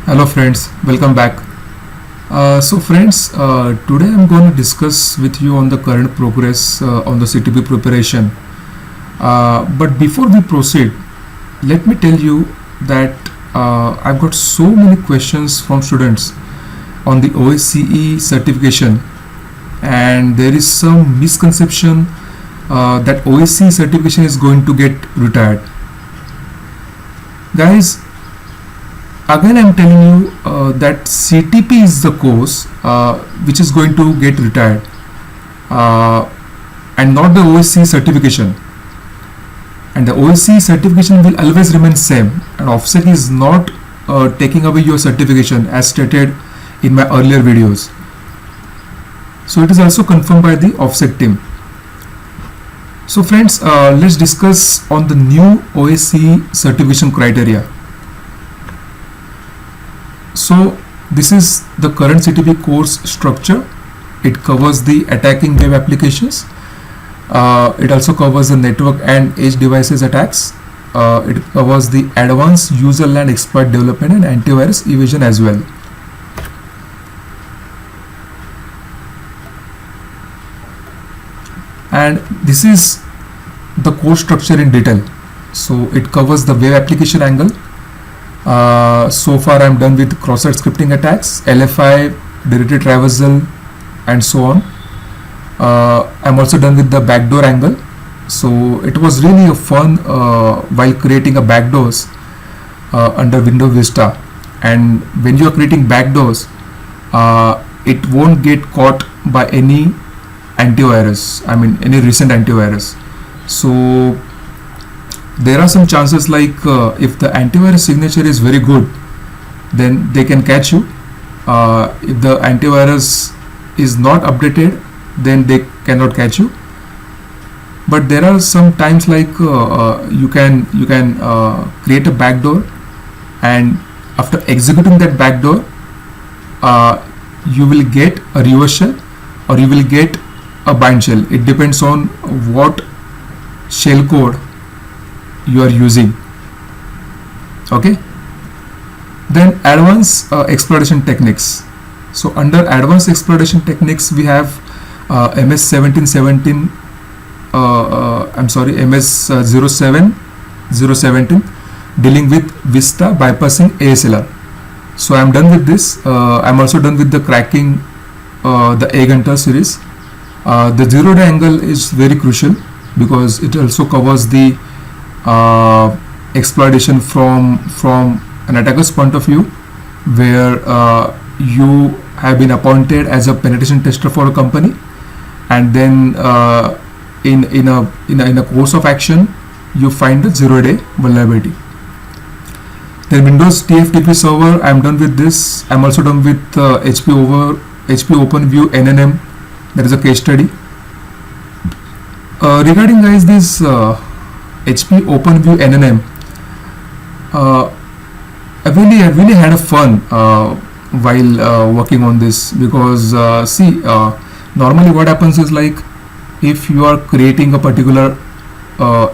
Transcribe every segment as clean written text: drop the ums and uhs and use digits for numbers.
Hello friends, welcome back. Today I'm going to discuss with you on the current progress on the CTP preparation. But before we proceed, let me tell you that I've got so many questions from students on the OSCE certification, and there is some misconception that OSCE certification is going to get retired. Guys, again I'm telling you that CTP is the course which is going to get retired, uh, and not the OSCE certification. And the OSCE certification will always remain same, and offset is not taking away your certification as stated in my earlier videos. So it is also confirmed by the offset team. So friends, let's discuss on the new OSCE certification criteria. So this is the current CTP course structure. It covers the attacking web applications. It also covers the network and edge devices attacks. It covers the advanced user land exploit development and antivirus evasion as well. And this is the course structure in detail. So it covers the web application angle. So far I'm done with cross-site scripting attacks, LFI, directory traversal, and so on. I'm also done with the backdoor angle. So it was really a fun while creating a backdoors under Windows Vista. And when you are creating backdoors, it won't get caught by any antivirus. I mean any recent antivirus. So there are some chances like if the antivirus signature is very good, then they can catch you. If the antivirus is not updated, then they cannot catch you. But there are some times like you can create a backdoor, and after executing that backdoor, you will get a reverse shell or you will get a bind shell. It depends on what shell code you are using. Okay, then advanced exploitation techniques. So under advanced exploitation techniques we have MS 1717 MS 07017 dealing with Vista bypassing ASLR. So I'm done with this. I'm also done with the cracking the A-Gunter series. The zero-day angle is very crucial because it also covers the exploitation from an attacker's point of view, where you have been appointed as a penetration tester for a company, and then in a course of action you find the zero-day vulnerability. Then Windows TFTP server, I'm done with this. I'm also done with HP OpenView NNM. That is a case study. Regarding guys this HP OpenView NNM, I really had a fun while working on this, because normally what happens is like if you are creating a particular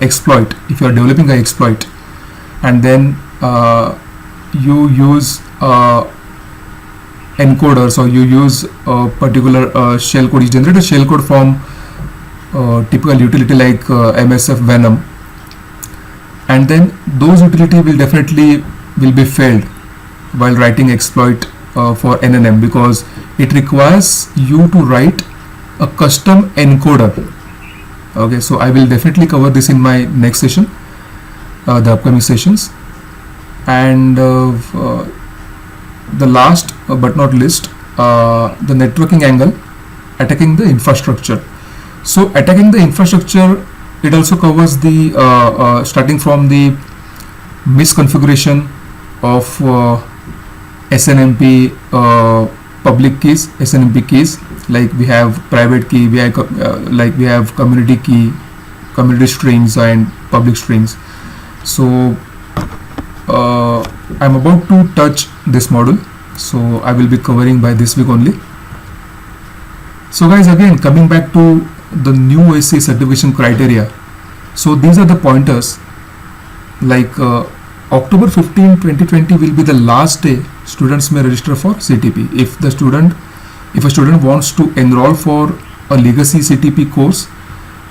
exploit, if you are developing an exploit, and then you use encoders or you use a particular shell code, you generate a shell code from typical utility like MSF Venom, and then those utility will definitely be failed while writing exploit for NNM, because it requires you to write a custom encoder. Okay, so I will definitely cover this in my next session, the upcoming sessions. And the last but not least, the networking angle, attacking the infrastructure. So attacking the infrastructure, it also covers the starting from the misconfiguration of SNMP public keys, SNMP keys, like we have private key, we have community key, community strings and public strings. So I'm about to touch this module, so I will be covering by this week only. So guys, again coming back to the new OSCE certification criteria. So these are the pointers, like October 15, 2020 will be the last day students may register for CTP. If a student wants to enroll for a legacy CTP course,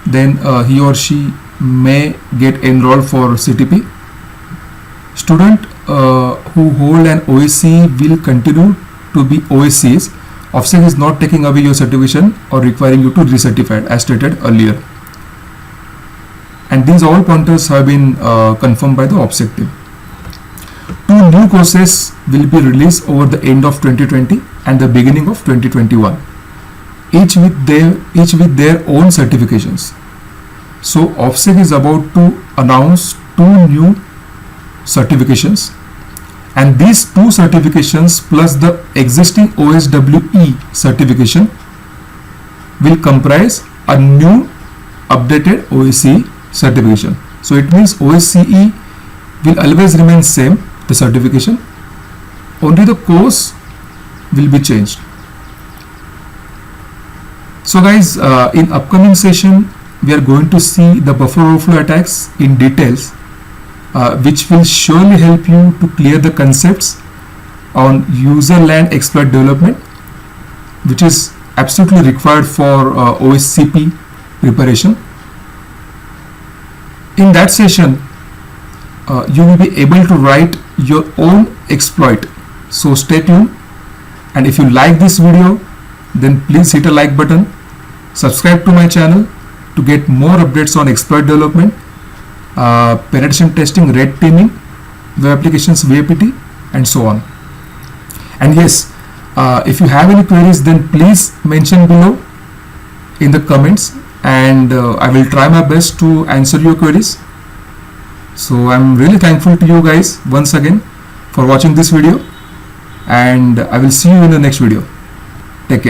then he or she may get enrolled for CTP. Student who hold an OSCE will continue to be OSCEs. OFSEC is not taking away your certification or requiring you to recertify as stated earlier. And these all pointers have been confirmed by the OFSEC team. 2 new courses will be released over the end of 2020 and the beginning of 2021, each with their own certifications. So OFSEC is about to announce 2 new certifications, and these 2 certifications plus the existing OSWE certification will comprise a new updated OSCE certification. So it means OSCE will always remain same, the certification, only the course will be changed. So guys, in upcoming session we are going to see the buffer overflow attacks in details, which will surely help you to clear the concepts on user land exploit development, which is absolutely required for OSCP preparation. In that session, you will be able to write your own exploit. So stay tuned, and if you like this video, then please hit a like button, subscribe to my channel to get more updates on exploit development, penetration testing, red teaming, web applications, VAPT, and so on. And yes, if you have any queries, then please mention below in the comments, and I will try my best to answer your queries. So I'm really thankful to you guys once again for watching this video, and I will see you in the next video. Take care.